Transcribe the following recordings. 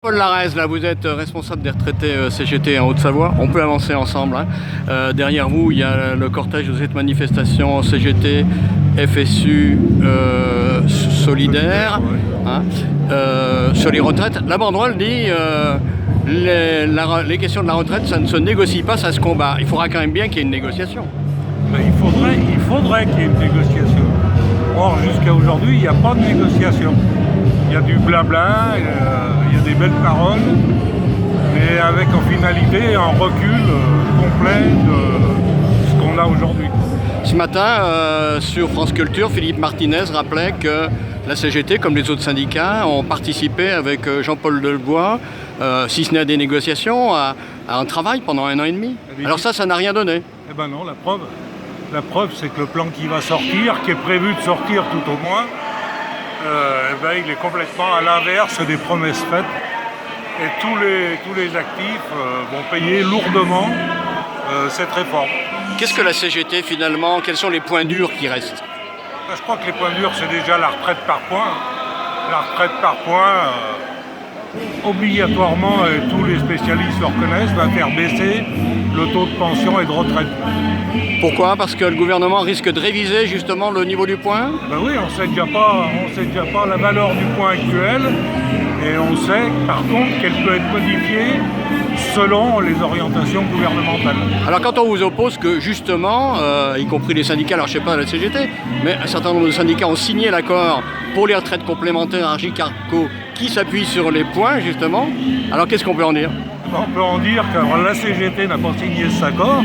Paul Larez, là vous êtes responsable des retraités CGT en Haute-Savoie, on peut avancer ensemble. Derrière vous il y a le cortège de cette manifestation CGT, FSU, solidaire, sur les retraites. La banderole dit les questions de la retraite ça ne se négocie pas, ça se combat. Il faudra quand même bien qu'il y ait une négociation. Mais il faudrait qu'il y ait une négociation. Or jusqu'à aujourd'hui il n'y a pas de négociation. Il y a du blabla, il y a des belles paroles, mais avec en finalité un recul complet de ce qu'on a aujourd'hui. Ce matin, sur France Culture, Philippe Martinez rappelait que la CGT, comme les autres syndicats, ont participé avec Jean-Paul Delevoye, si ce n'est à des négociations, à un travail pendant 1 an et demi. Alors ça n'a rien donné. Eh ben non, la preuve c'est que le plan qui va sortir, qui est prévu de sortir tout au moins, il est complètement à l'inverse des promesses faites et tous les actifs vont payer lourdement cette réforme. Qu'est-ce que la CGT finalement? Quels sont les points durs qui restent? Je crois que les points durs c'est déjà la retraite par points. La retraite par points, obligatoirement, et tous les spécialistes le reconnaissent, va faire baisser le taux de pension et de retraite. Pourquoi? Parce que le gouvernement risque de réviser justement le niveau du point? Ben oui, on sait déjà pas la valeur du point actuel et on sait par contre qu'elle peut être modifiée selon les orientations gouvernementales. Alors quand on vous oppose que justement, y compris les syndicats, alors je sais pas la CGT, mais un certain nombre de syndicats ont signé l'accord pour les retraites complémentaires Argicarco qui s'appuie sur les points justement, alors qu'est-ce qu'on peut en dire? On peut en dire que la CGT n'a pas signé cet accord,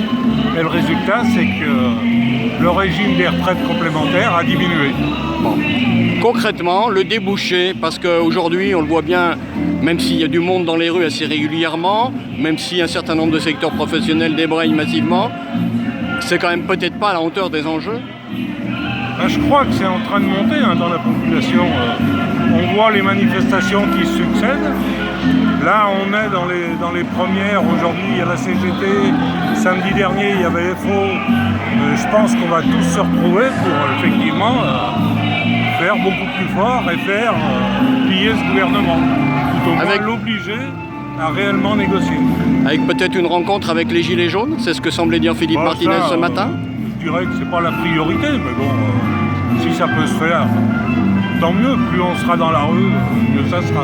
et le résultat c'est que le régime des retraites complémentaires a diminué. Bon. Concrètement, le débouché, parce qu'aujourd'hui on le voit bien, même s'il y a du monde dans les rues assez régulièrement, même si un certain nombre de secteurs professionnels débrayent massivement, c'est quand même peut-être pas à la hauteur des enjeux. Je crois que c'est en train de monter dans la population. On voit les manifestations qui succèdent. Là, on est dans les premières. Aujourd'hui, il y a la CGT. Samedi dernier, il y avait FO. Je pense qu'on va tous se retrouver pour effectivement faire beaucoup plus fort et faire plier ce gouvernement. Tout au moins l'obliger à réellement négocier. Avec peut-être une rencontre avec les Gilets jaunes, c'est ce que semblait dire Philippe Martinez ce matin. Je dirais que c'est pas la priorité, mais bon, si ça peut se faire, tant mieux. Plus on sera dans la rue, mieux ça sera.